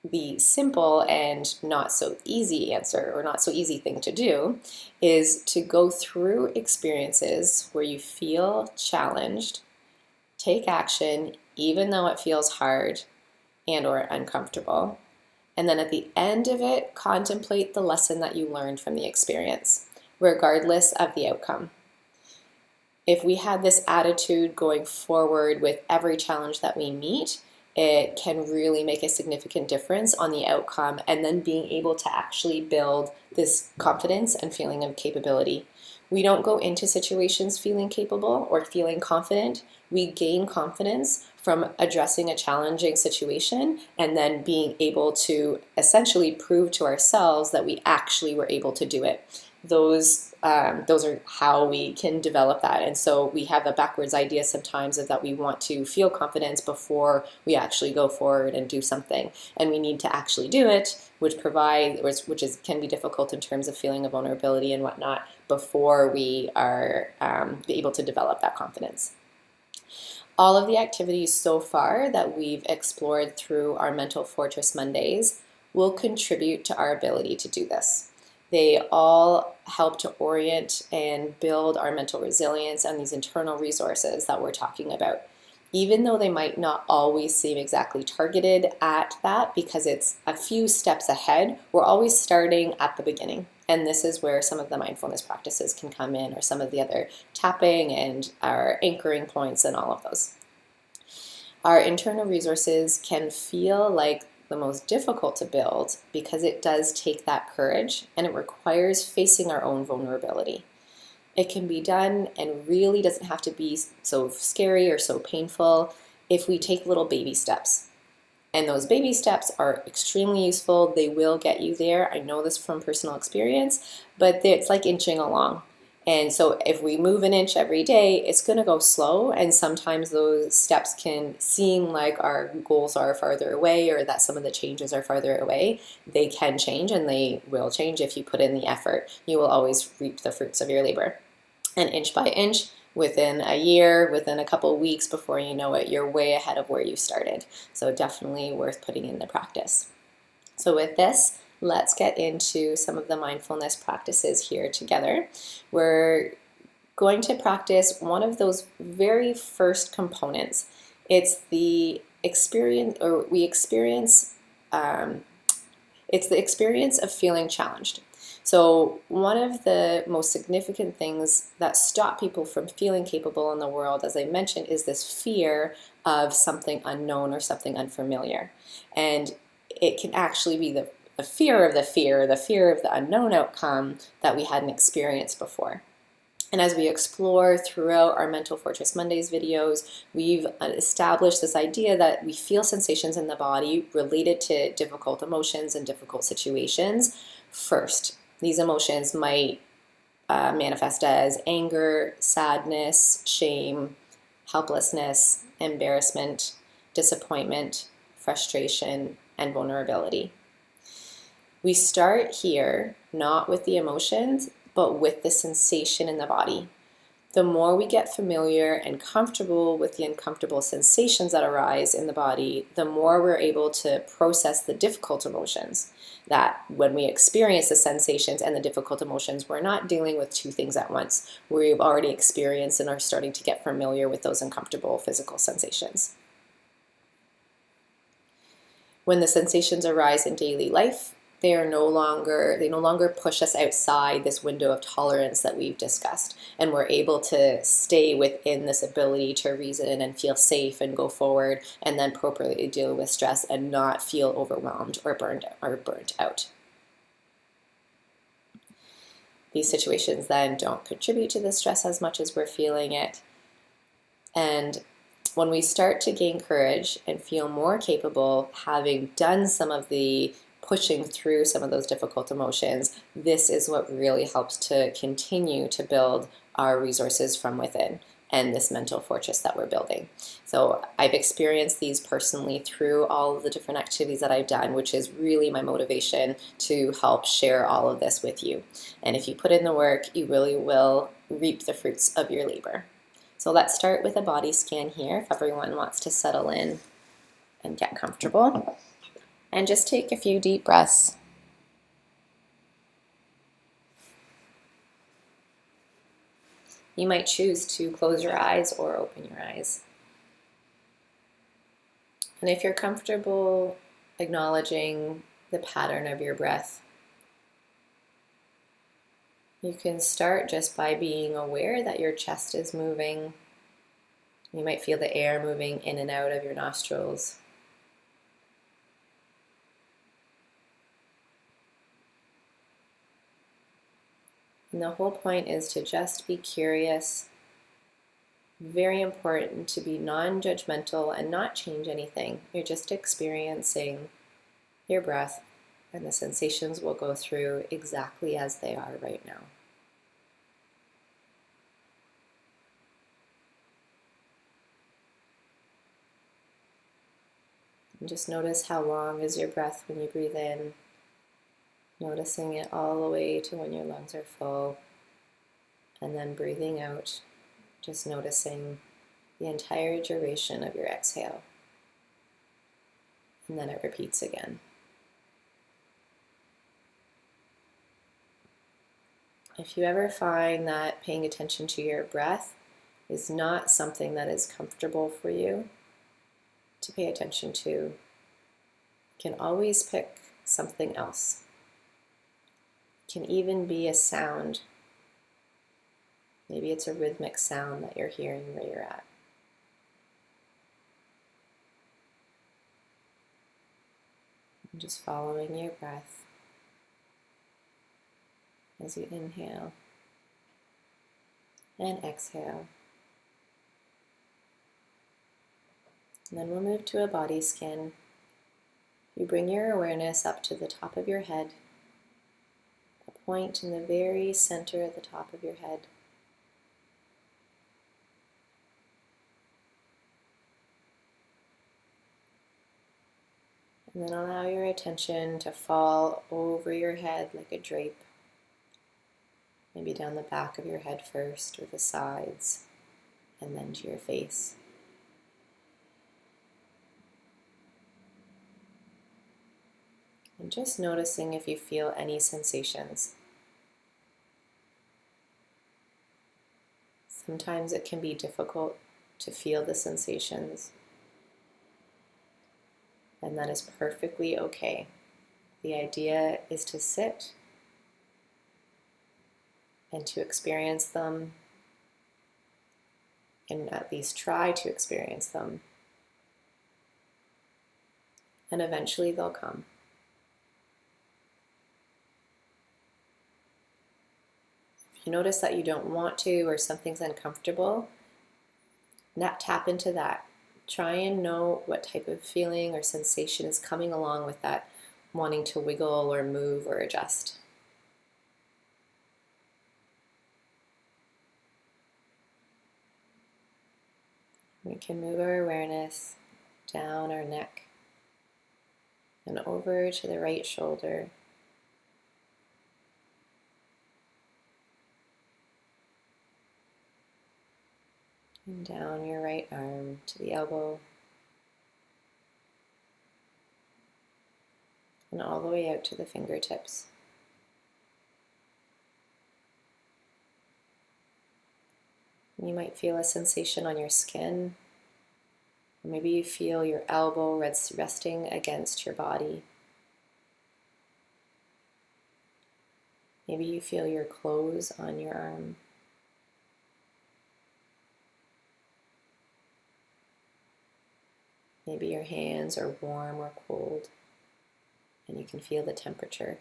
the simple and not so easy answer, or not so easy thing to do, is to go through experiences where you feel challenged, take action even though it feels hard and or uncomfortable, and then at the end of it, contemplate the lesson that you learned from the experience, regardless of the outcome. If we had this attitude going forward with every challenge that we meet, it can really make a significant difference on the outcome, and then being able to actually build this confidence and feeling of capability. We don't go into situations feeling capable or feeling confident. We gain confidence from addressing a challenging situation and then being able to essentially prove to ourselves that we actually were able to do it. Those are how we can develop that. And so we have a backwards idea sometimes of that we want to feel confidence before we actually go forward and do something. And we need to actually do it, which can be difficult in terms of feeling of vulnerability and whatnot, before we are able to develop that confidence. All of the activities so far that we've explored through our Mental Fortress Mondays will contribute to our ability to do this. They all help to orient and build our mental resilience and these internal resources that we're talking about. Even though they might not always seem exactly targeted at that because it's a few steps ahead, we're always starting at the beginning. And this is where some of the mindfulness practices can come in, or some of the other tapping and our anchoring points and all of those. Our internal resources can feel like the most difficult to build because it does take that courage and it requires facing our own vulnerability. It can be done and really doesn't have to be so scary or so painful if we take little baby steps. And those baby steps are extremely useful. They will get you there. I know this from personal experience, but it's like inching along. And so if we move an inch every day, it's going to go slow. And sometimes those steps can seem like our goals are farther away, or that some of the changes are farther away. They can change, and they will change if you put in the effort. You will always reap the fruits of your labor. And inch by inch, within a year, within a couple of weeks, before you know it, you're way ahead of where you started. So definitely worth putting in the practice. So with this, let's get into some of the mindfulness practices here together. We're going to practice one of those very first components. It's the experience, it's the experience of feeling challenged. So one of the most significant things that stop people from feeling capable in the world, as I mentioned, is this fear of something unknown or something unfamiliar. And it can actually be the fear of the fear of the unknown outcome that we hadn't experienced before. And as we explore throughout our Mental Fortress Mondays videos, we've established this idea that we feel sensations in the body related to difficult emotions and difficult situations first. These emotions might manifest as anger, sadness, shame, helplessness, embarrassment, disappointment, frustration, and vulnerability. We start here not with the emotions, but with the sensation in the body. The more we get familiar and comfortable with the uncomfortable sensations that arise in the body, the more we're able to process the difficult emotions. That when we experience the sensations and the difficult emotions, we're not dealing with two things at once. We've already experienced and are starting to get familiar with those uncomfortable physical sensations. When the sensations arise in daily life, they no longer push us outside this window of tolerance that we've discussed, and we're able to stay within this ability to reason and feel safe and go forward, and then appropriately deal with stress and not feel overwhelmed or burnt out. These situations then don't contribute to the stress as much as we're feeling it. And when we start to gain courage and feel more capable, having done some of the pushing through some of those difficult emotions, this is what really helps to continue to build our resources from within and this mental fortress that we're building. So I've experienced these personally through all of the different activities that I've done, which is really my motivation to help share all of this with you. And if you put in the work, you really will reap the fruits of your labor. So let's start with a body scan here, if everyone wants to settle in and get comfortable. And just take a few deep breaths. You might choose to close your eyes or open your eyes. And if you're comfortable acknowledging the pattern of your breath, you can start just by being aware that your chest is moving. You might feel the air moving in and out of your nostrils. And the whole point is to just be curious. Very important to be non-judgmental and not change anything. You're just experiencing your breath, and the sensations will go through exactly as they are right now. And just notice how long is your breath when you breathe in, noticing it all the way to when your lungs are full, and then breathing out, just noticing the entire duration of your exhale. And then it repeats again. If you ever find that paying attention to your breath is not something that is comfortable for you to pay attention to, you can always pick something else. It can even be a sound. Maybe it's a rhythmic sound that you're hearing where you're at. And just following your breath as you inhale and exhale. And then we'll move to a body scan. You bring your awareness up to the top of your head, a point in the very center of the top of your head. And then allow your attention to fall over your head like a drape, maybe down the back of your head first, or the sides, and then to your face. And just noticing if you feel any sensations. Sometimes it can be difficult to feel the sensations, and that is perfectly okay. The idea is to sit and to experience them, and at least try to experience them, and eventually they'll come. If you notice that you don't want to, or something's uncomfortable, tap into that. Try and know what type of feeling or sensation is coming along with that wanting to wiggle or move or adjust. We can move our awareness down our neck and over to the right shoulder. And down your right arm to the elbow. And all the way out to the fingertips. You might feel a sensation on your skin. Or maybe you feel your elbow resting against your body. Maybe you feel your clothes on your arm. Maybe your hands are warm or cold, and you can feel the temperature.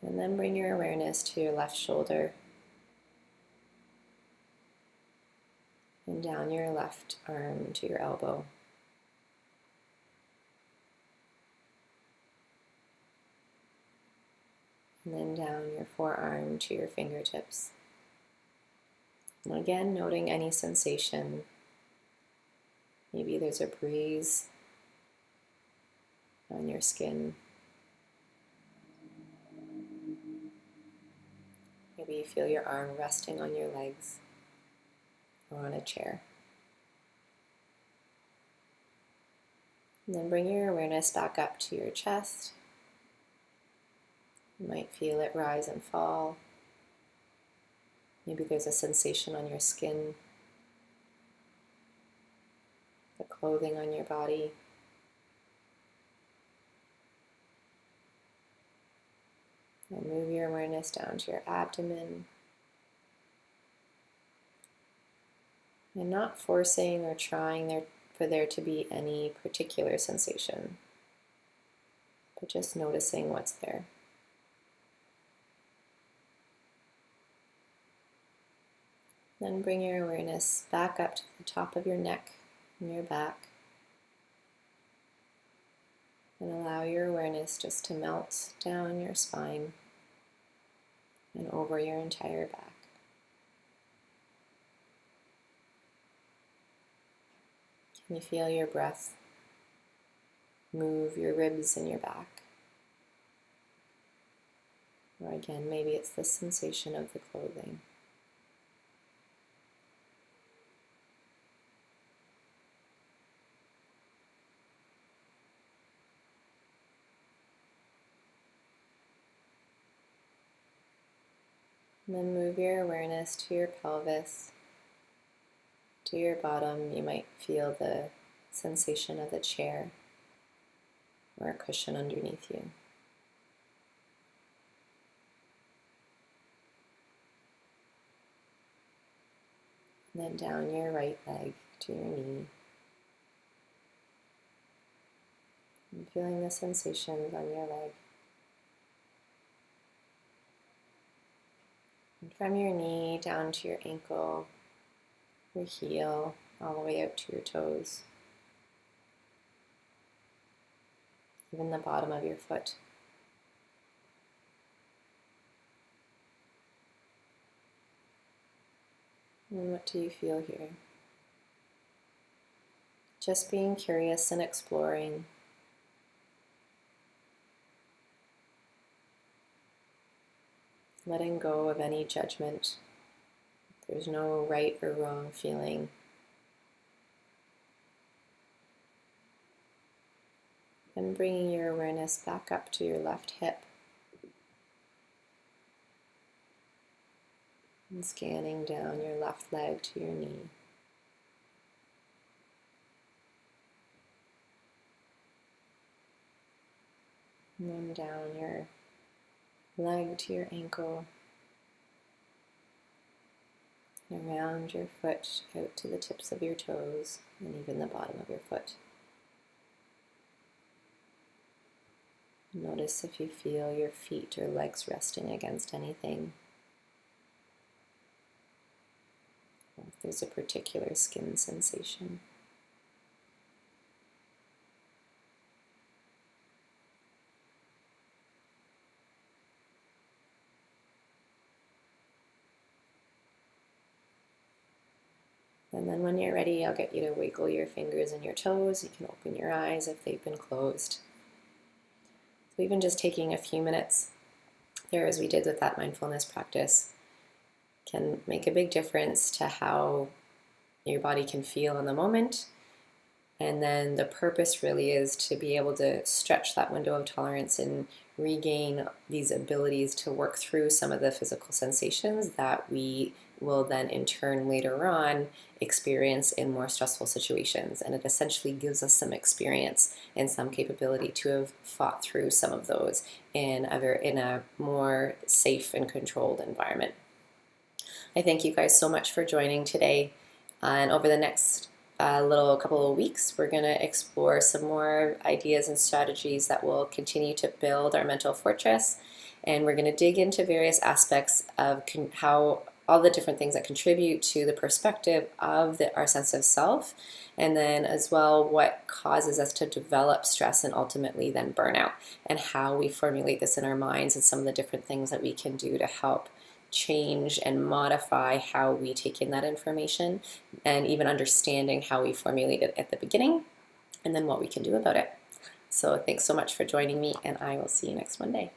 And then bring your awareness to your left shoulder and down your left arm to your elbow. And then down your forearm to your fingertips. And again, noting any sensation. Maybe there's a breeze on your skin. Maybe you feel your arm resting on your legs or on a chair. And then bring your awareness back up to your chest. You might feel it rise and fall. Maybe there's a sensation on your skin, the clothing on your body. And move your awareness down to your abdomen. And not forcing or trying for there to be any particular sensation, but just noticing what's there. Then bring your awareness back up to the top of your neck and your back. And allow your awareness just to melt down your spine and over your entire back. Can you feel your breath move your ribs and your back? Or again, maybe it's the sensation of the clothing. And then move your awareness to your pelvis, to your bottom. You might feel the sensation of the chair or a cushion underneath you. And then down your right leg to your knee. And feeling the sensations on your leg. And from your knee down to your ankle, your heel, all the way out to your toes. Even the bottom of your foot. And what do you feel here? Just being curious and exploring. Letting go of any judgment. There's no right or wrong feeling. And bringing your awareness back up to your left hip. And scanning down your left leg to your knee. And then down your leg to your ankle. And around your foot out to the tips of your toes and even the bottom of your foot. Notice if you feel your feet or legs resting against anything. Or if there's a particular skin sensation. And then when you're ready, I'll get you to wiggle your fingers and your toes. You can open your eyes if they've been closed. So even just taking a few minutes there, as we did with that mindfulness practice, can make a big difference to how your body can feel in the moment. And then the purpose really is to be able to stretch that window of tolerance and regain these abilities to work through some of the physical sensations that we will then in turn later on experience in more stressful situations. And it essentially gives us some experience and some capability to have fought through some of those in a more safe and controlled environment. I thank you guys so much for joining today. And over the next couple of weeks, we're going to explore some more ideas and strategies that will continue to build our mental fortress. And we're going to dig into various aspects of how all the different things that contribute to the perspective of our sense of self, and then as well what causes us to develop stress and ultimately then burnout, and how we formulate this in our minds and some of the different things that we can do to help change and modify how we take in that information, and even understanding how we formulate it at the beginning and then what we can do about it. So thanks so much for joining me, and I will see you next Monday.